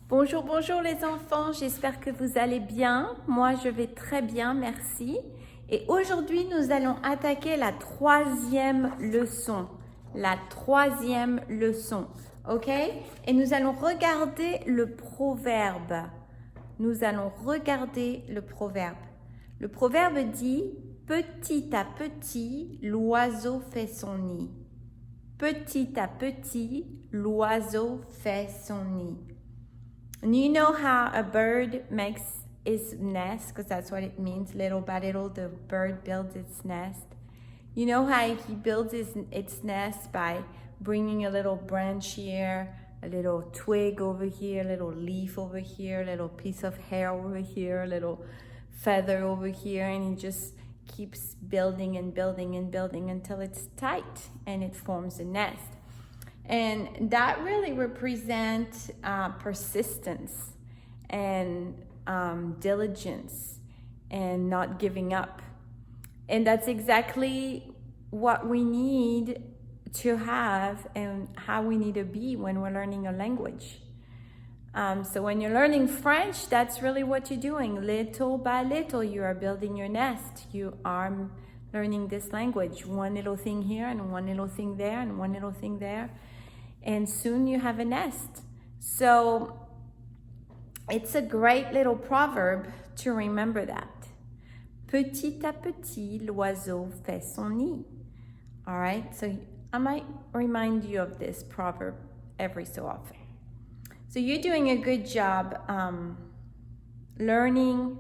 Bonjour, bonjour les enfants, j'espère que vous allez bien. Moi, je vais très bien, merci. Et aujourd'hui, nous allons attaquer la troisième leçon. La troisième leçon, ok? Et nous allons regarder le proverbe. Nous allons regarder le proverbe. Le proverbe dit « Petit à petit, l'oiseau fait son nid. » Petit à petit, l'oiseau fait son nid. And you know how a bird makes its nest, because that's what it means, little by little, the bird builds its nest. You know how he builds its nest by bringing a little branch here, a little twig over here, a little leaf over here, a little piece of hair over here, a little feather over here, and he just keeps building and building and building until it's tight and it forms a nest. And that really represents persistence and diligence and not giving up. And that's exactly what we need to have and how we need to be when we're learning a language. So when you're learning French, that's really what you're doing. Little by little, you are building your nest. You are learning this language. One little thing here and one little thing there and one little thing there. And soon you have a nest. So it's a great little proverb to remember that. Petit à petit, l'oiseau fait son nid. All right, so I might remind you of this proverb every so often. So you're doing a good job learning.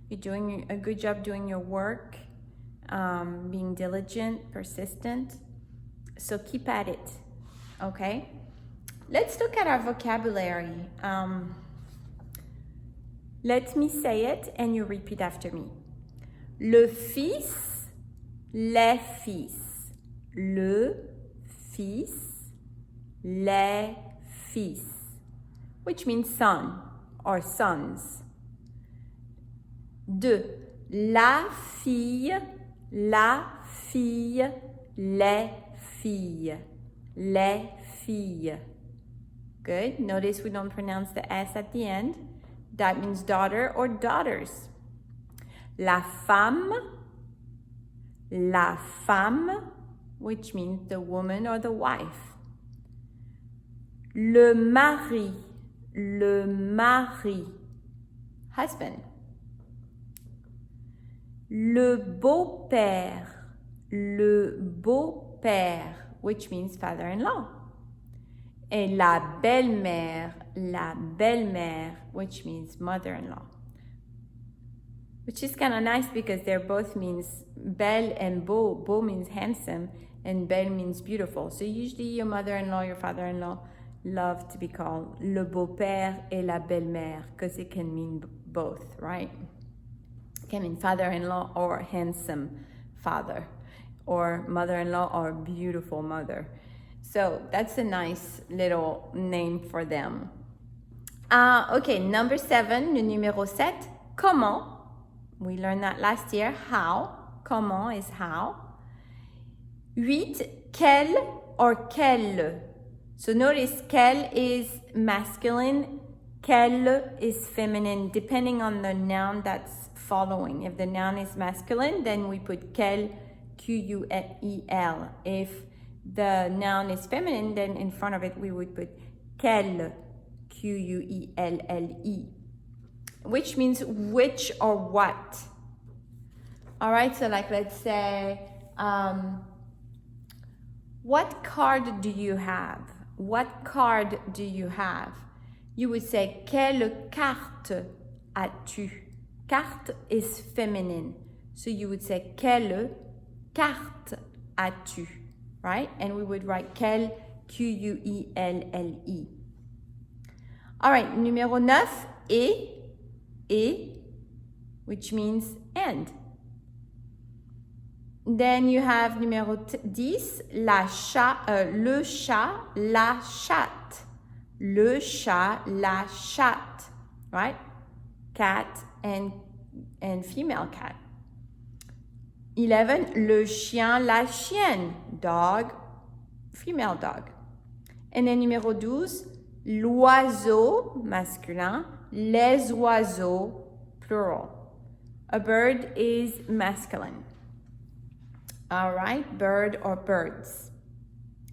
You're doing a good job doing your work, being diligent, persistent. So keep at it. Okay, let's look at our vocabulary. Let me say it and you repeat after me. Le fils, les fils. Le fils, les fils. Which means son or sons. 2. La fille, les filles. Les filles. Good. Notice we don't pronounce the S at the end. That means daughter or daughters. La femme, which means the woman or the wife. Le mari, husband. Le beau-père, which means father-in-law. Et la belle-mère, which means mother-in-law. Which is kind of nice because they're both means belle and beau. Beau means handsome and belle means beautiful. So usually your mother-in-law, your father-in-law love to be called le beau-père et la belle-mère because it can mean both, right? It can mean father-in-law or handsome father, or mother-in-law or beautiful mother. So that's a nice little name for them. Okay, number 7, le numéro 7, comment. We learned that last year, how. Comment is how. 8, quel or quelle. So notice quel is masculine, quelle is feminine, depending on the noun that's following. If the noun is masculine, then we put quel, Q-U-E-L. If the noun is feminine, then in front of it we would put quelle, Q-U-E-L-L-E, which means which or what. All right, so like let's say, what card do you have? What card do you have? You would say, quelle carte as-tu? Carte is feminine. So you would say, quelle carte as-tu? Right? And we would write quelle, Q-U-E-L-L-E. All right, numéro 9, et, which means and. Then you have numéro 10, le chat, la chatte. Le chat, la chatte. Right? Cat and female cat. 11, le chien, la chienne. Dog, female dog. And then numéro 12, l'oiseau, masculin, les oiseaux, plural. A bird is masculine. All right, bird or birds.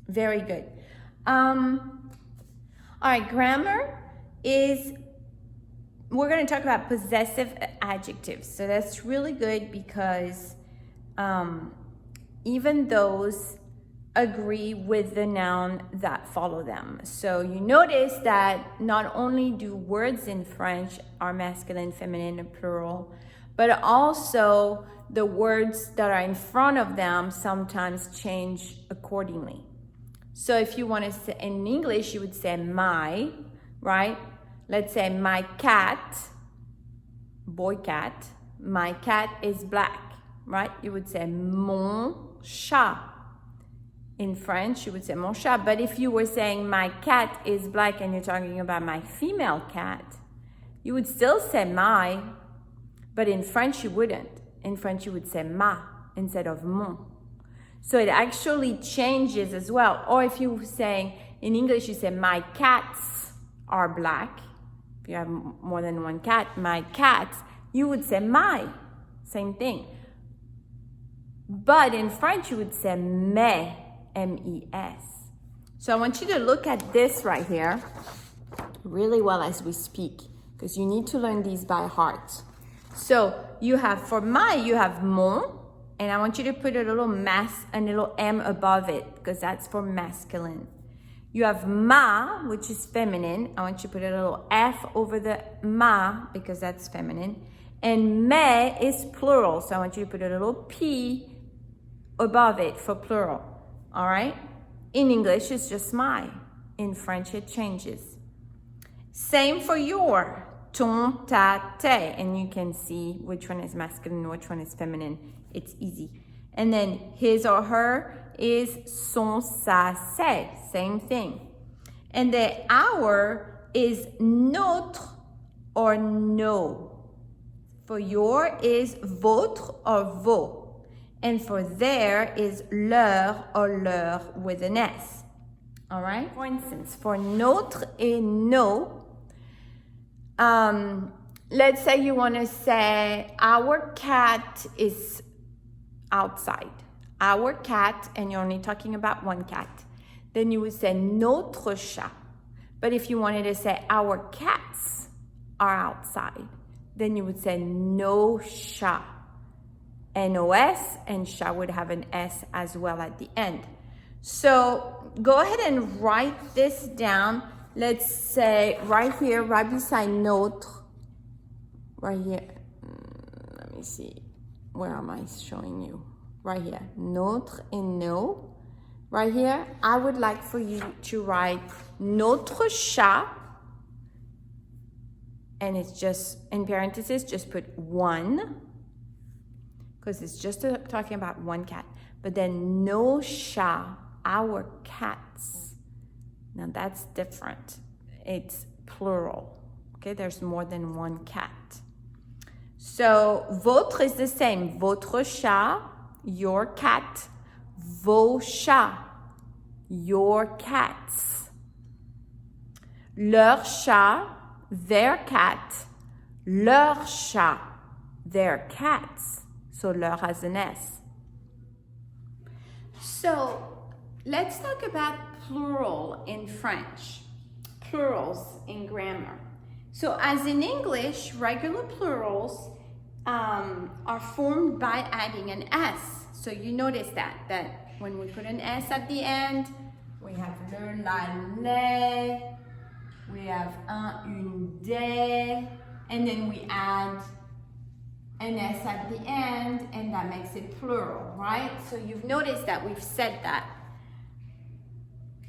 Very good. All right, grammar is, we're going to talk about possessive adjectives. So that's really good because even those agree with the noun that follow them. So you notice that not only do words in French are masculine, feminine, and plural, but also the words that are in front of them sometimes change accordingly. So if you want to say, in English, you would say my, right? Let's say my cat, boy cat, my cat is black, right? You would say mon chat. In French, you would say mon chat. But if you were saying my cat is black and you're talking about my female cat, you would still say my, but in French you wouldn't. In French you would say ma instead of mon. So it actually changes as well. Or if you were saying, in English you say my cats are black. If you have more than one cat, my cats, you would say my, same thing. But in French you would say mes, M-E-S. So I want you to look at this right here really well as we speak, because you need to learn these by heart. So you have, for my, you have mon, and I want you to put a little a little M above it, because that's for masculine. You have ma, which is feminine. I want you to put a little F over the ma, because that's feminine. And me is plural, so I want you to put a little P above it for plural. All right? In English, it's just my. In French, it changes. Same for your. Ton, ta, te. And you can see which one is masculine, which one is feminine. It's easy. And then his or her is son, sa, ses. Same thing. And the our is notre or no. For your is votre or vos. And for their is leur or leur with an S. All right? For instance, for notre et nos, let's say you want to say our cat is outside. Our cat, and you're only talking about one cat. Then you would say notre chat. But if you wanted to say our cats are outside, then you would say nos chats. N-O-S, and chat would have an S as well at the end. So go ahead and write this down. Let's say right here, right beside notre, right here. Let me see, where am I showing you? Right here, notre and no. Right here, I would like for you to write notre chat, and it's just, in parentheses, just put one, because it's just talking about one cat. But then nos chats, our cats. Now that's different. It's plural. Okay, there's more than one cat. So votre is the same. Votre chat, your cat. Vos chats, your cats. Leur chat, their cat. Leur chat, their cats. So leur has an S. So let's talk about plural in French. Plurals in grammar. So as in English, regular plurals are formed by adding an S. So you notice that when we put an S at the end, we have le, la, les, we have un, une, des, and then we add an S at the end, and that makes it plural, right? So you've noticed that we've said that.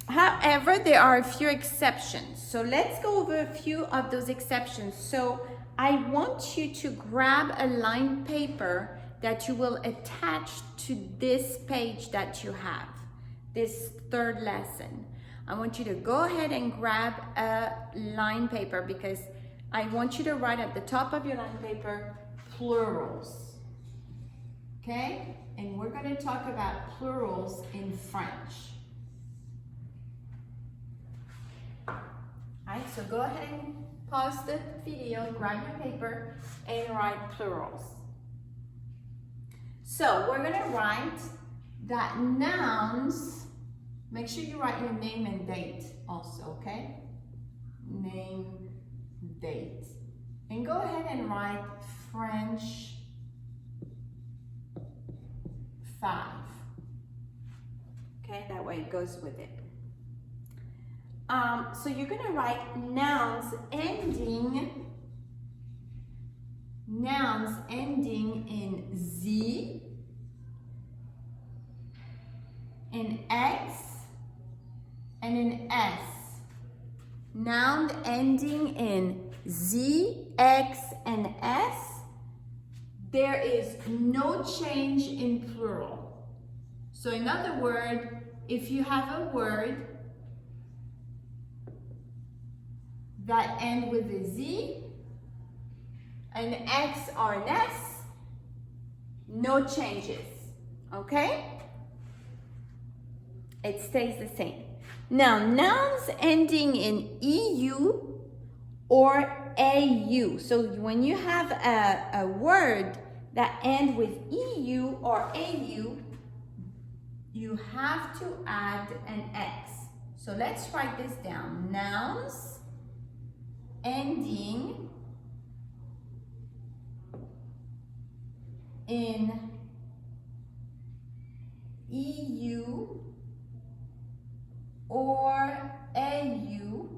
However, there are a few exceptions. So let's go over a few of those exceptions. So I want you to grab a lined paper that you will attach to this page that you have, this third lesson. I want you to go ahead and grab a lined paper, because I want you to write at the top of your lined paper plurals. Okay? And we're going to talk about plurals in French. Alright, so go ahead and pause the video, grab your paper, and write plurals. So we're going to write that nouns, make sure you write your name and date also, okay? Name, date. And go ahead and write French 5. Okay, that way it goes with it. So you're going to write nouns ending in Z, in X, and in S. Noun ending in Z, X, and S. There is no change in plural. So in other words, if you have a word that ends with a Z, an X or an S, no changes, okay? It stays the same. Now, nouns ending in EU or AU. So when you have a word that ends with EU or AU, you have to add an X. So let's write this down. Nouns ending in EU or AU,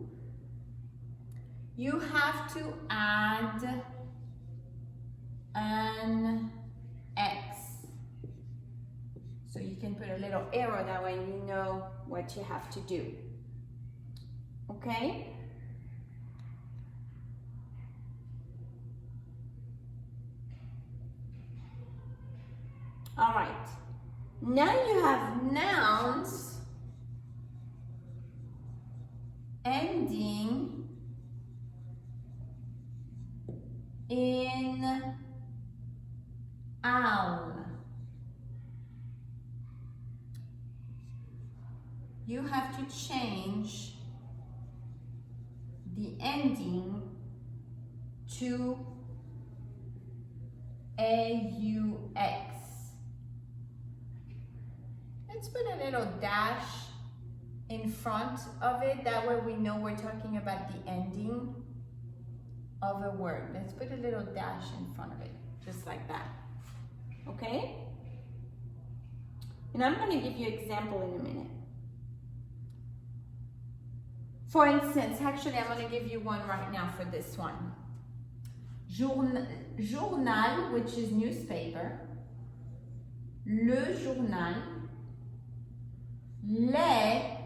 you have to add an X. So you can put a little arrow, that way you know what you have to do. Okay? All right. Now you have nouns ending in al. You have to change the ending to AUX. Let's put a little dash in front of it. That way we know we're talking about the ending of a word. Let's put a little dash in front of it, just like that. Okay? And I'm going to give you an example in a minute. For instance, actually, I'm going to give you one right now for this one. Journal, which is newspaper. Le journal. Les,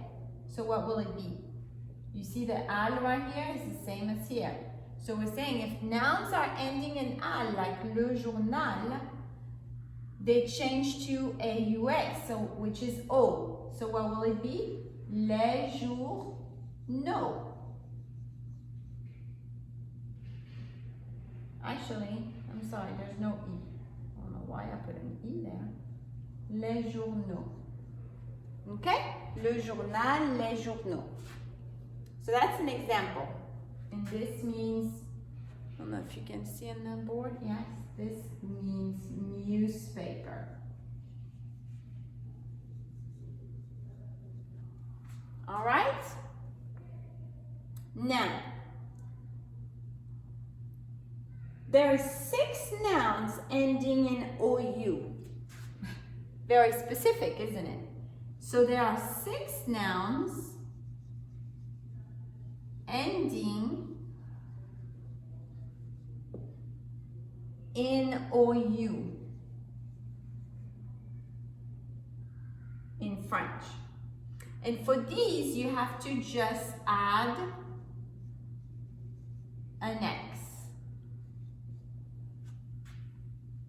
so what will it be? You see the al right here is the same as here. So we're saying if nouns are ending in al, like le journal, they change to AUX, so which is O. So what will it be? Les journaux. Actually, I'm sorry, there's no E. I don't know why I put an E there. Les journaux. Okay? Le journal, les journaux. So that's an example. And this means, I don't know if you can see on the board. Yes, this means newspaper. All right? Now, there are 6 nouns ending in OU. Very specific, isn't it? So there are 6 nouns ending in OU in French. And for these, you have to just add an X.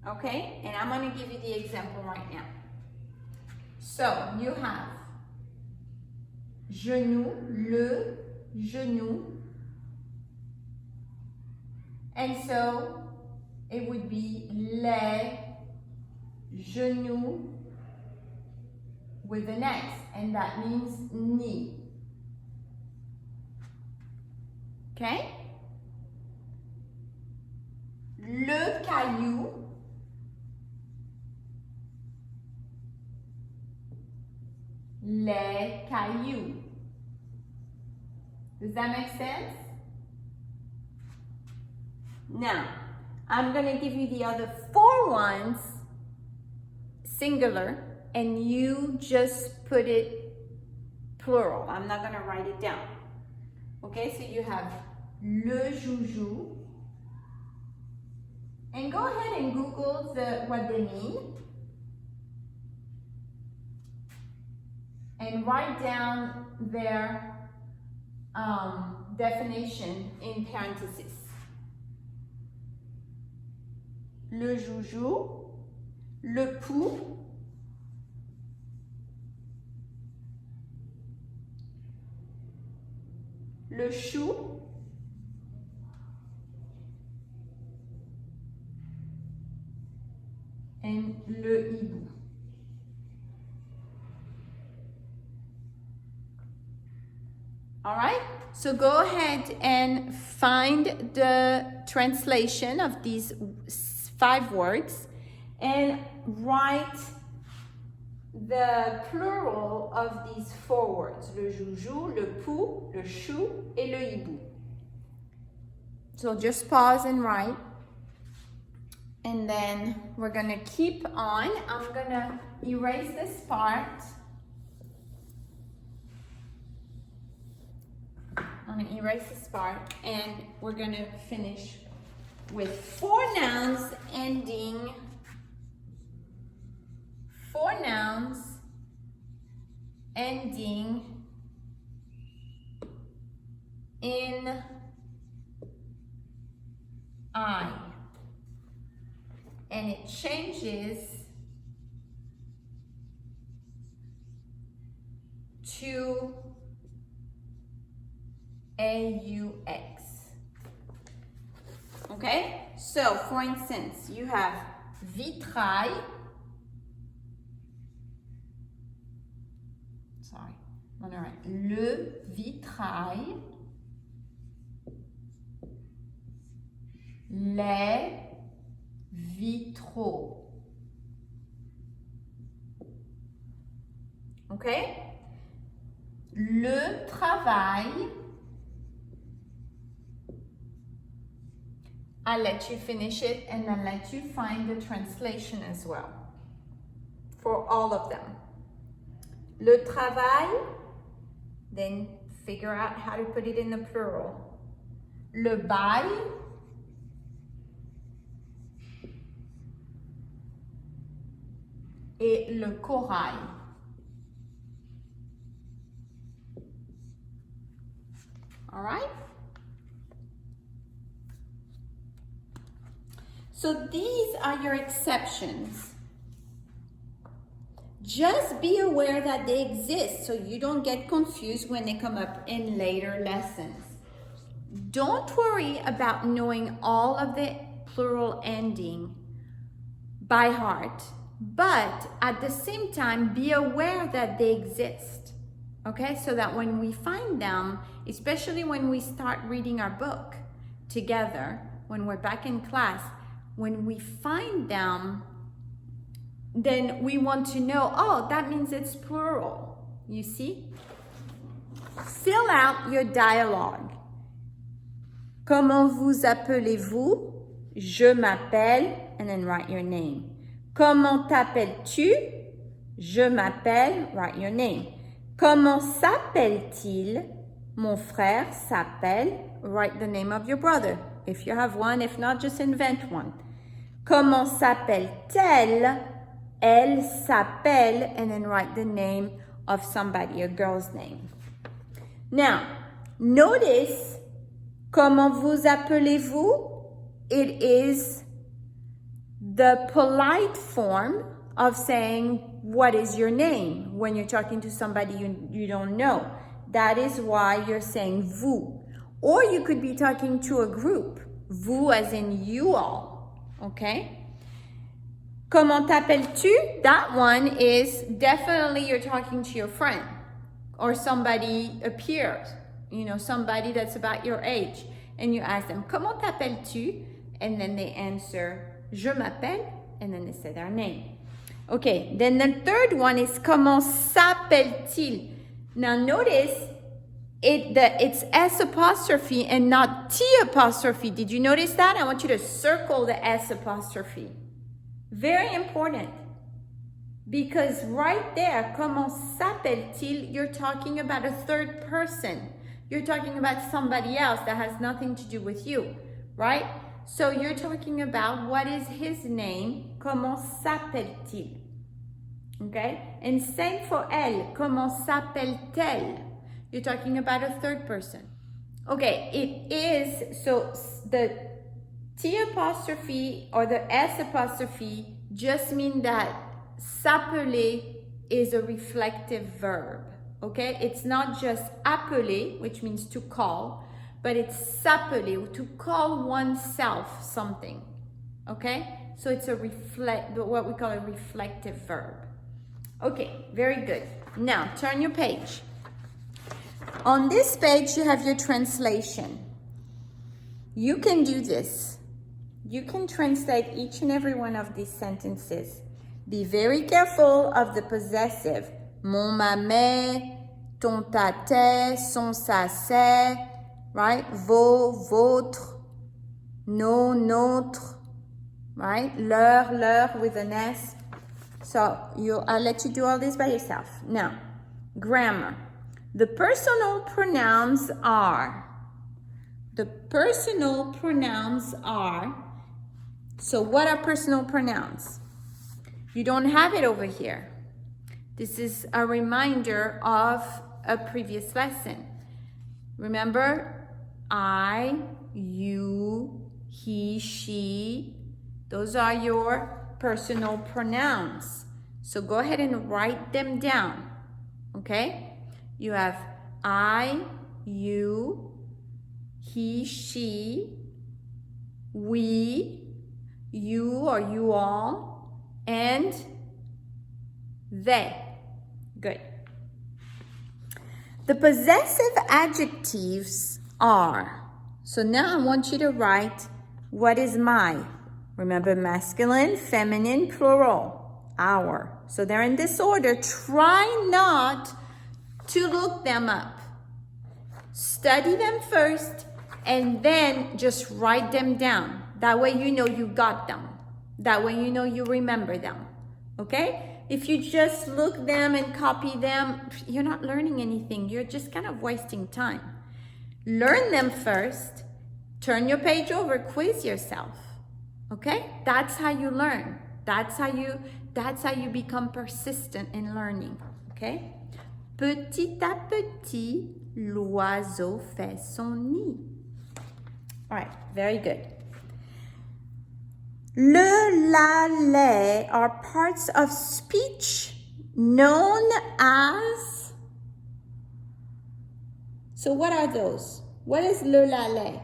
Okay? And I'm going to give you the example right now. So, you have genou, le genou. And so, it would be les genoux with an X, and that means knee. Okay? Le caillou. Les cailloux. Does that make sense? Now, I'm going to give you the other 4 ones, singular, and you just put it plural. I'm not going to write it down. Okay, so you have le joujou. And go ahead and Google what they mean. And write down their definition in parentheses. Le joujou, le pou, le chou, and le hibou. All right, so go ahead and find the translation of these 5 words and write the plural of these 4 words, le joujou, le pou, le chou, et le hibou. So just pause and write. And then we're gonna keep on. I'm gonna erase this part. I'm gonna erase this part and we're gonna finish with 4 nouns ending, 4 nouns ending in I. And it changes to AUX. Okay? So, for instance, you have vitrail. Sorry, I'm gonna write le vitrail. Les vitraux. Okay? Le travail. I'll let you finish it and then let you find the translation as well for all of them. Le travail, then figure out how to put it in the plural. Le bail, et le corail. All right? So these are your exceptions. Just be aware that they exist so you don't get confused when they come up in later lessons. Don't worry about knowing all of the plural ending by heart, but at the same time, be aware that they exist, okay? So that when we find them, especially when we start reading our book together, when we're back in class, when we find them, then we want to know, oh, that means it's plural, you see? Fill out your dialogue. Comment vous appelez-vous? Je m'appelle, and then write your name. Comment t'appelles-tu? Je m'appelle, write your name. Comment s'appelle-t-il? Mon frère s'appelle, write the name of your brother. If you have one, if not, just invent one. Comment s'appelle-t-elle? Elle s'appelle, and then write the name of somebody, a girl's name. Now, notice, comment vous appelez-vous? It is the polite form of saying, what is your name? When you're talking to somebody you don't know. That is why you're saying vous. Or you could be talking to a group. Vous as in you all. Okay? Comment t'appelles-tu? That one is definitely you're talking to your friend or somebody, a peer. somebody that's about your age, and you ask them, comment t'appelles-tu? And then they answer, je m'appelle, and then they say their name. Okay, then the third one is comment s'appelle-t-il? Now notice it's S apostrophe and not T apostrophe. Did you notice that? I want you to circle the S apostrophe. Very important. Because right there, comment s'appelle-t-il, you're talking about a third person. You're talking about somebody else that has nothing to do with you, right? So you're talking about what is his name, comment s'appelle-t-il? Okay? And same for elle, comment s'appelle-t-elle? You're talking about a third person. Okay, it is, so the T apostrophe or the S apostrophe just mean that s'appeler is a reflective verb. Okay, it's not just appeler, which means to call, but it's s'appeler, to call oneself something. Okay, so it's what we call a reflective verb. Okay, very good. Now turn your page. On this page, you have your translation. You can do this. You can translate each and every one of these sentences. Be very careful of the possessive. Mon, ma, mes, ton, ta, tes, son, sa, ses, right? Vos, votre, nos, notre, right? Leur with an S. So I'll let you do all this by yourself. Now, grammar. The personal pronouns are. The personal pronouns are. So what are personal pronouns? You don't have it over here. This is a reminder of a previous lesson. Remember, I, you, he, she, those are your personal pronouns. So go ahead and write them down, okay? You have I, you, he, she, we, you or you all, and they. Good. The possessive adjectives are, so now I want you to write what is my. Remember, masculine, feminine, plural, our. So they're in this order. Try not to look them up. Study them first and then just write them down. That way you know you got them. That way you know you remember them. Okay? If you just look them and copy them, you're not learning anything. You're just kind of wasting time. Learn them first. Turn your page over. Quiz yourself. Okay? That's how you learn. That's how you become persistent in learning. Okay? Petit à petit, l'oiseau fait son nid. All right, very good. Le, la, les are parts of speech known as. So what are those? What is le, la, les?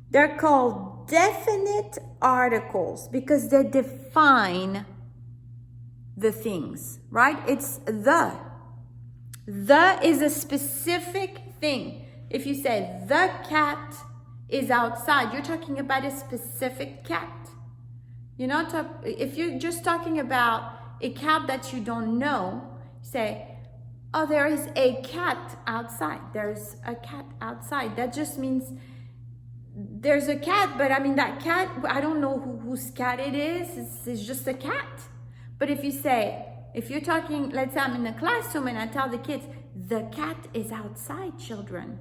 They're called definite articles because they define the things, right? It's the. The is a specific thing. If you say the cat is outside, you're talking about a specific cat. You're not if you're just talking about a cat that you don't know, say, oh, there is a cat outside. There's a cat outside. That just means there's a cat, but I mean that cat, I don't know whose cat it is. It's just a cat. But if you're talking, let's say I'm in a classroom and I tell the kids, the cat is outside, children.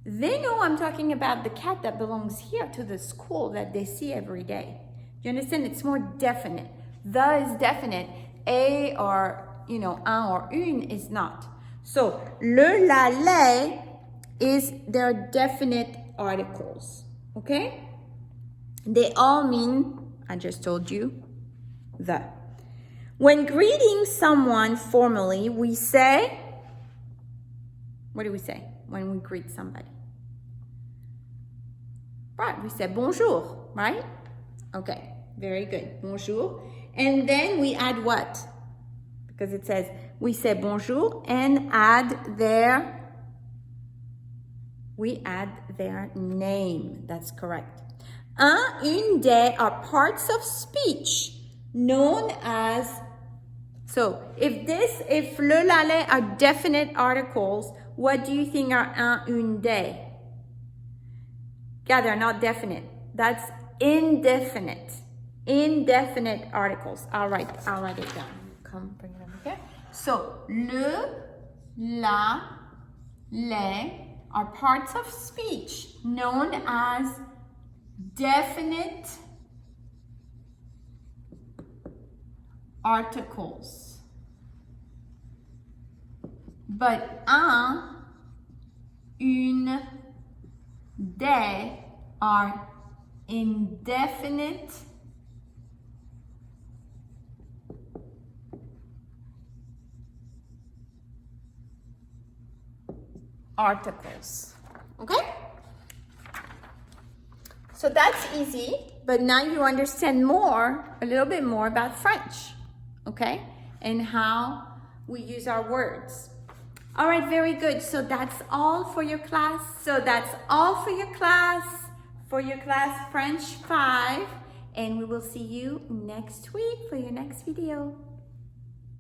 They know I'm talking about the cat that belongs here to the school that they see every day. You understand? It's more definite. The is definite. A or, un or une is not. So, le, la, les they're definite articles. Okay? They all mean, I just told you, the. When greeting someone formally, we say, what do we say when we greet somebody? Right, we say bonjour, right? Okay, very good, bonjour. And then we add what? Because it says, we say bonjour and add their we add their name. That's correct. Un, une, des are parts of speech known as, so if le, la, les are definite articles, what do you think are un, une, des? Yeah, they're not definite. That's indefinite. Indefinite articles. I'll write it down. Come bring it over here. So, le, la, les are parts of speech known as definite articles. But un, une, des are indefinite articles. Okay? So that's easy, but now you understand a little bit more about French, okay? And how we use our words. All right, very good. So that's all for your class. For your class French 5. And we will see you next week for your next video.